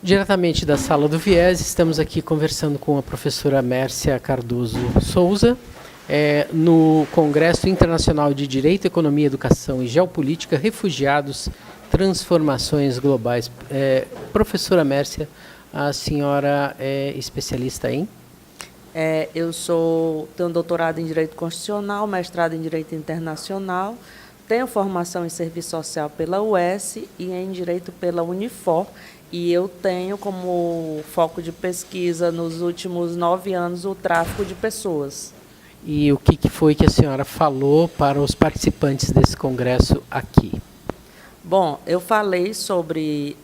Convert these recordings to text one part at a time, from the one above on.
Diretamente da Sala do Viés, estamos aqui conversando com a professora Mércia Cardoso Souza, no Congresso Internacional de Direito, Economia, Educação e Geopolítica, Refugiados, Transformações Globais. Professora Mércia, a senhora é especialista em? Eu tenho doutorado em Direito Constitucional, mestrado em Direito Internacional, tenho formação em Serviço Social pela UES e em Direito pela Unifor, e eu tenho como foco de pesquisa nos últimos 9 anos o tráfico de pessoas. E o que foi que a senhora falou para os participantes desse congresso aqui? Bom, eu falei sobre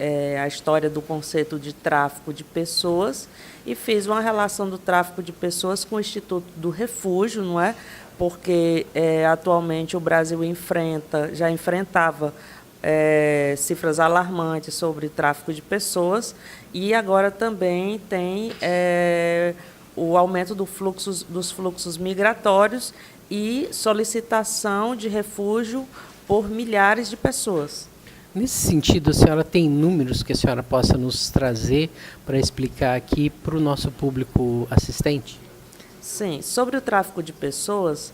a história do conceito de tráfico de pessoas e fiz uma relação do tráfico de pessoas com o Instituto do Refúgio, não é? Porque atualmente o Brasil já enfrentava cifras alarmantes sobre tráfico de pessoas e agora também tem o aumento dos fluxos migratórios e solicitação de refúgio por milhares de pessoas. Nesse sentido, a senhora tem números que a senhora possa nos trazer para explicar aqui para o nosso público assistente? Sim, sobre o tráfico de pessoas,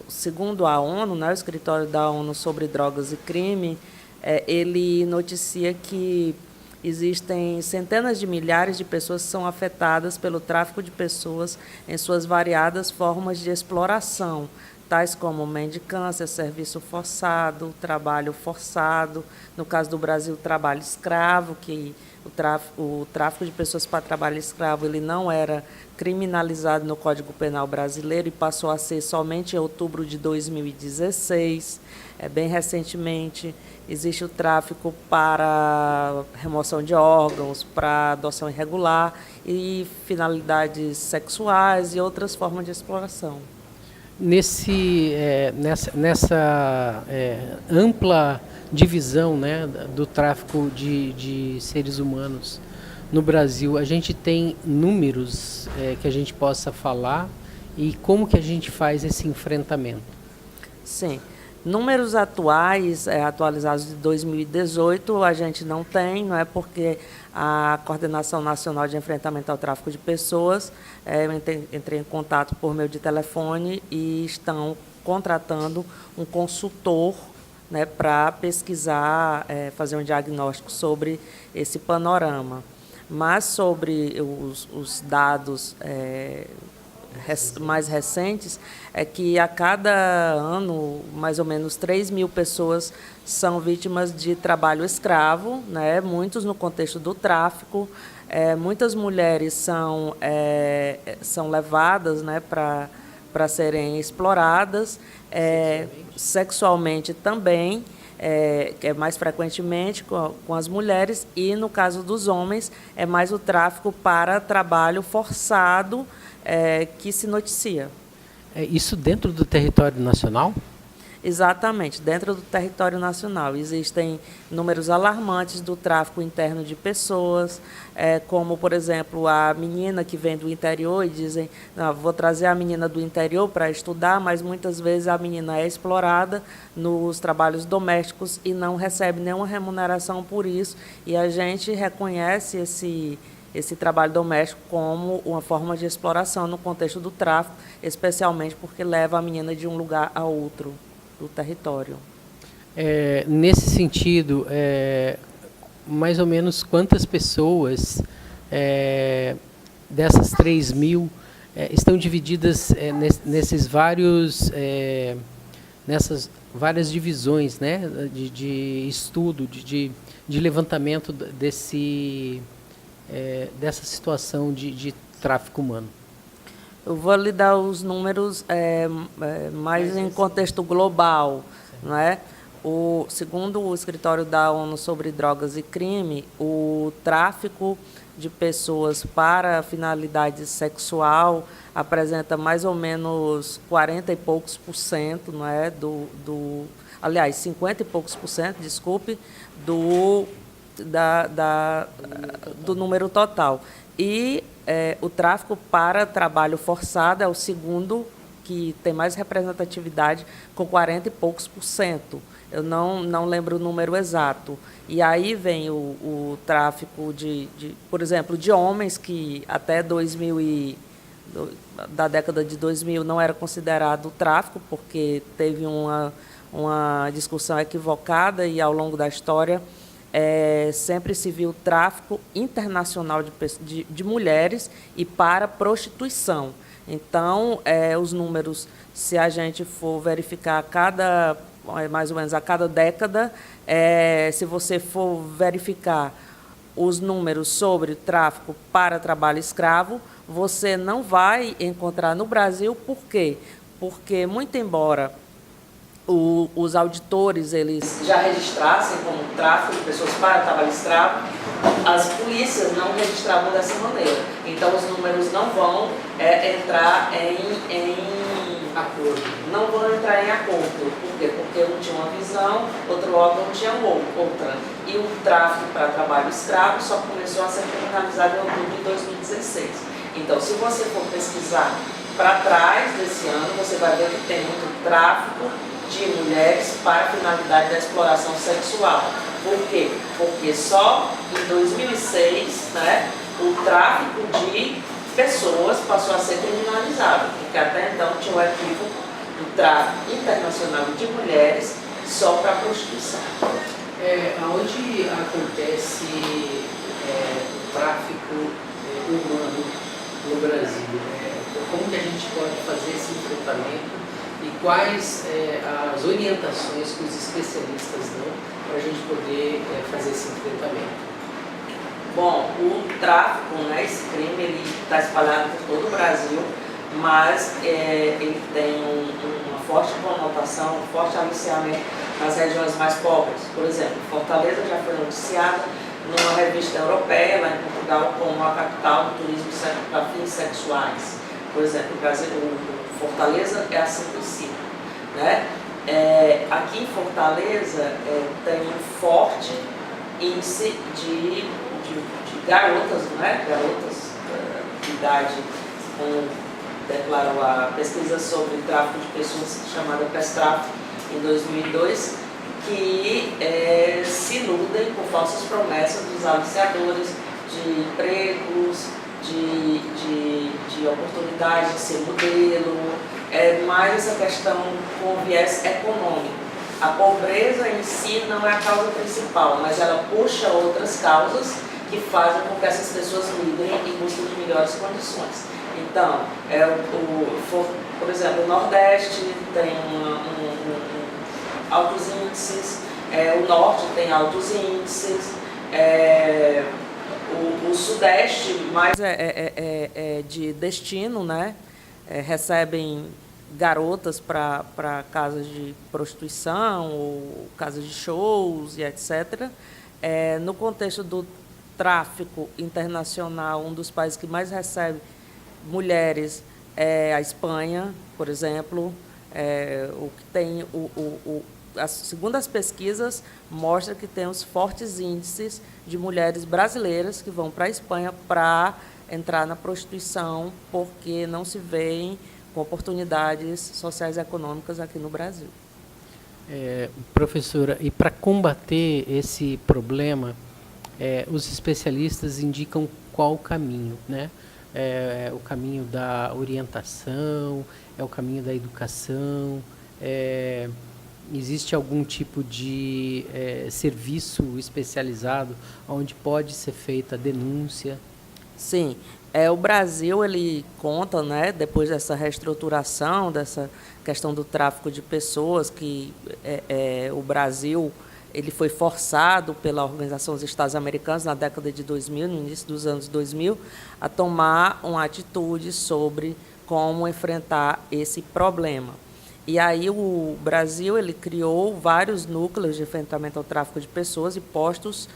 segundo a ONU, né, o Escritório da ONU sobre Drogas e Crime, ele noticia que existem centenas de milhares de pessoas que são afetadas pelo tráfico de pessoas em suas variadas formas de exploração, tais como mendicância, serviço forçado, trabalho forçado, no caso do Brasil, trabalho escravo, que o tráfico de pessoas para trabalho escravo ele não era criminalizado no Código Penal brasileiro e passou a ser somente em outubro de 2016. Bem recentemente, existe o tráfico para remoção de órgãos, para adoção irregular e finalidades sexuais e outras formas de exploração. Nessa ampla divisão, né, do tráfico de seres humanos no Brasil, a gente tem números que a gente possa falar e como que a gente faz esse enfrentamento? Sim. Números atuais, atualizados de 2018, a gente não tem, não é porque a Coordenação Nacional de Enfrentamento ao Tráfico de Pessoas, entrei em contato por meio de telefone e estão contratando um consultor, né, para pesquisar, fazer um diagnóstico sobre esse panorama. Mas sobre os dados mais recentes, é que a cada ano, mais ou menos 3.000 pessoas são vítimas de trabalho escravo, né? Muitos no contexto do tráfico. Muitas mulheres são levadas, né, para serem exploradas, sexualmente também, mais frequentemente com as mulheres, e, no caso dos homens, é mais o tráfico para trabalho forçado, que se noticia. Isso dentro do território nacional? Exatamente, dentro do território nacional. Existem números alarmantes do tráfico interno de pessoas, como, por exemplo, a menina que vem do interior e dizem, não, vou trazer a menina do interior para estudar, mas muitas vezes a menina é explorada nos trabalhos domésticos e não recebe nenhuma remuneração por isso, e a gente reconhece esse trabalho doméstico como uma forma de exploração no contexto do tráfico, especialmente porque leva a menina de um lugar a outro do território. Nesse sentido, mais ou menos quantas pessoas dessas 3.000 estão divididas nessas várias divisões, né, de estudo, de levantamento dessa situação de tráfico humano? Eu vou lhe dar os números mais em contexto global, não é? Segundo o Escritório da ONU sobre Drogas e Crime, o tráfico de pessoas para finalidade sexual apresenta mais ou menos 40 e poucos por cento, não é? Aliás, 50 e poucos por cento, desculpe, do número total. E o tráfico para trabalho forçado é o segundo que tem mais representatividade, com 40 e poucos por cento. Eu não lembro o número exato. E aí vem o tráfico por exemplo, de homens que até 2000 da década de 2000 não era considerado tráfico, porque teve uma discussão equivocada e, ao longo da história, sempre se viu tráfico internacional de mulheres e para prostituição. Então, os números, se a gente for verificar mais ou menos a cada década, se você for verificar os números sobre tráfico para trabalho escravo, você não vai encontrar no Brasil. Por quê? Porque, muito embora os auditores eles já registrassem como tráfico de pessoas para trabalho escravo, as polícias não registravam dessa maneira. Então, os números não vão entrar em acordo. Não vão entrar em acordo. Por quê? Porque um tinha uma visão, outro órgão tinha outra. E o tráfico para trabalho escravo só começou a ser criminalizado em outubro de 2016. Então, se você for pesquisar para trás desse ano, você vai ver que tem muito tráfico de mulheres para a finalidade da exploração sexual. Por quê? Porque só em 2006, o tráfico de pessoas passou a ser criminalizado, porque até então tinha o equívoco do tráfico internacional de mulheres só para a prostituição. Onde acontece o tráfico humano no Brasil? Como que a gente pode fazer esse enfrentamento e quais as orientações que os especialistas dão para a gente poder fazer esse enfrentamento? Bom, o tráfico, esse crime, ele está espalhado por todo o Brasil, mas ele tem uma forte conotação, um forte aliciamento nas regiões mais pobres. Por exemplo, Fortaleza já foi noticiada numa revista europeia, lá em Portugal, como a capital do turismo para fins sexuais. Por exemplo, o Fortaleza é a 5 né? Aqui em Fortaleza tem um forte índice de garotas, garotas de idade, como declarou a pesquisa sobre tráfico de pessoas chamada PESTRAF em 2002, que se iludem com falsas promessas dos aliciadores de empregos, de oportunidade de ser modelo, mais essa questão com viés econômico. A pobreza em si não é a causa principal, mas ela puxa outras causas que fazem com que essas pessoas migrem em busca de melhores condições. Então, por exemplo, o Nordeste tem altos índices, o Norte tem altos índices, o Sudeste mais de destino, recebem garotas para casas de prostituição ou casas de shows e etc. No contexto do tráfico internacional, um dos países que mais recebe mulheres é a Espanha, por exemplo. O que tem segundo as pesquisas, mostra que tem os fortes índices de mulheres brasileiras que vão para a Espanha para entrar na prostituição, porque não se veem com oportunidades sociais e econômicas aqui no Brasil. Professora, e para combater esse problema, os especialistas indicam qual o caminho, o caminho da orientação, o caminho da educação, existe algum tipo de serviço especializado onde pode ser feita a denúncia? Sim, o Brasil ele conta, depois dessa reestruturação, dessa questão do tráfico de pessoas, que o Brasil ele foi forçado pela Organização dos Estados Americanos na década de 2000, no início dos anos 2000, a tomar uma atitude sobre como enfrentar esse problema. E aí o Brasil ele criou vários núcleos de enfrentamento ao tráfico de pessoas e postos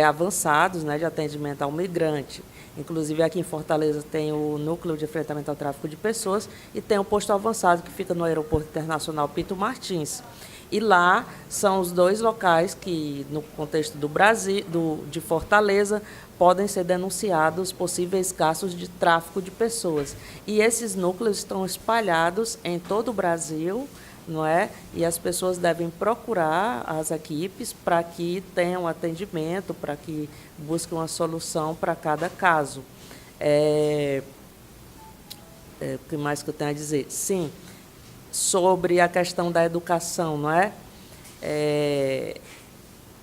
avançados, de atendimento ao migrante. Inclusive, aqui em Fortaleza tem o Núcleo de Enfrentamento ao Tráfico de Pessoas e tem o posto avançado, que fica no Aeroporto Internacional Pinto Martins. E lá são os 2 locais que, no contexto do Brasil, de Fortaleza, podem ser denunciados possíveis casos de tráfico de pessoas. E esses núcleos estão espalhados em todo o Brasil, não é? E as pessoas devem procurar as equipes para que tenham atendimento, para que busquem uma solução para cada caso. O que mais que eu tenho a dizer? Sim, sobre a questão da educação, não é?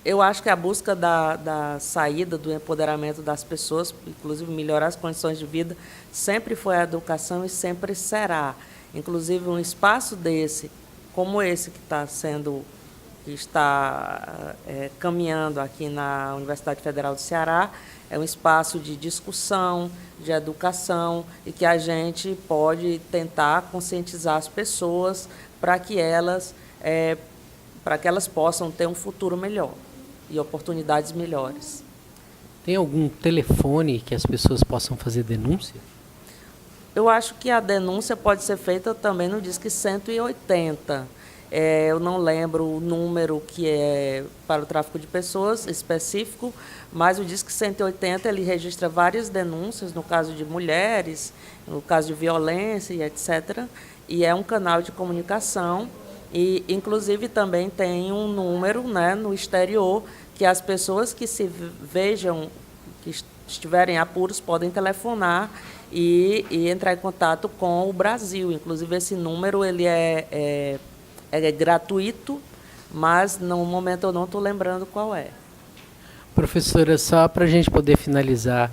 Eu acho que a busca da saída, do empoderamento das pessoas, inclusive melhorar as condições de vida, sempre foi a educação e sempre será. Inclusive, um espaço desse, como esse que está caminhando aqui na Universidade Federal do Ceará, é um espaço de discussão, de educação, e que a gente pode tentar conscientizar as pessoas para que elas possam ter um futuro melhor e oportunidades melhores. Tem algum telefone que as pessoas possam fazer denúncia? Eu acho que a denúncia pode ser feita também no Disque 180. Eu não lembro o número que é para o tráfico de pessoas específico, mas o Disque 180 ele registra várias denúncias, no caso de mulheres, no caso de violência e etc. E é um canal de comunicação. E, inclusive, também tem um número, né, no exterior, que as pessoas que se vejam, que estiverem em apuros, podem telefonar e entrar em contato com o Brasil. Inclusive, esse número ele é gratuito, mas, no momento, eu não estou lembrando qual é. Professora, só para a gente poder finalizar,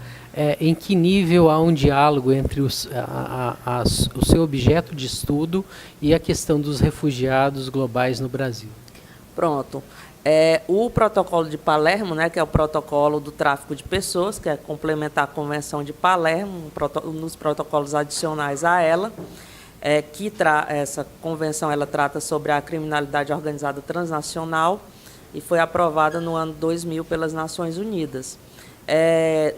em que nível há um diálogo entre o seu objeto de estudo e a questão dos refugiados globais no Brasil? Pronto. O protocolo de Palermo, né, que é o protocolo do tráfico de pessoas, que é complementar a Convenção de Palermo, nos protocolos adicionais a ela, essa convenção ela trata sobre a criminalidade organizada transnacional e foi aprovada no ano 2000 pelas Nações Unidas.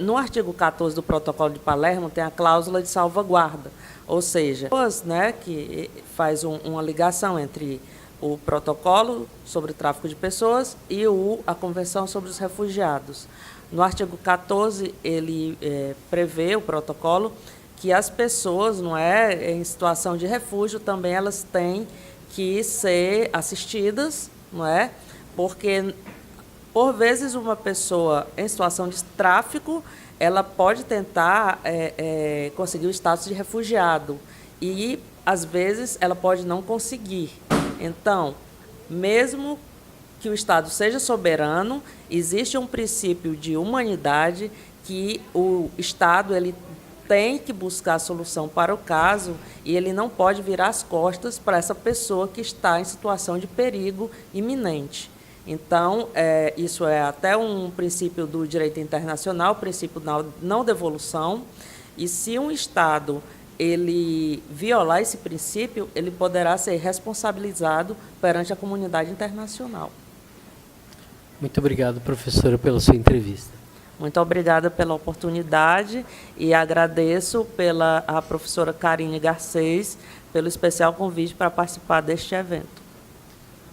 No artigo 14 do Protocolo de Palermo tem a cláusula de salvaguarda, ou seja, né, que faz uma ligação entre o protocolo sobre o tráfico de pessoas e a Convenção sobre os Refugiados. No artigo 14, ele prevê o protocolo que as pessoas, não é, em situação de refúgio também elas têm que ser assistidas, não é? Porque, por vezes, uma pessoa em situação de tráfico, ela pode tentar conseguir o status de refugiado e, às vezes, ela pode não conseguir. Então, mesmo que o Estado seja soberano, existe um princípio de humanidade que o Estado ele tem que buscar a solução para o caso e ele não pode virar as costas para essa pessoa que está em situação de perigo iminente. Então, isso é até um princípio do direito internacional, o princípio da não devolução, e se um Estado ele violar esse princípio, ele poderá ser responsabilizado perante a comunidade internacional. Muito obrigado, professora, pela sua entrevista. Muito obrigada pela oportunidade e agradeço a professora Karine Garcês pelo especial convite para participar deste evento.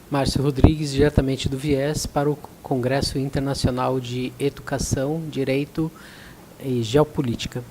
Márcio Rodrigues, diretamente do Viés, para o Congresso Internacional de Educação, Direito e Geopolítica.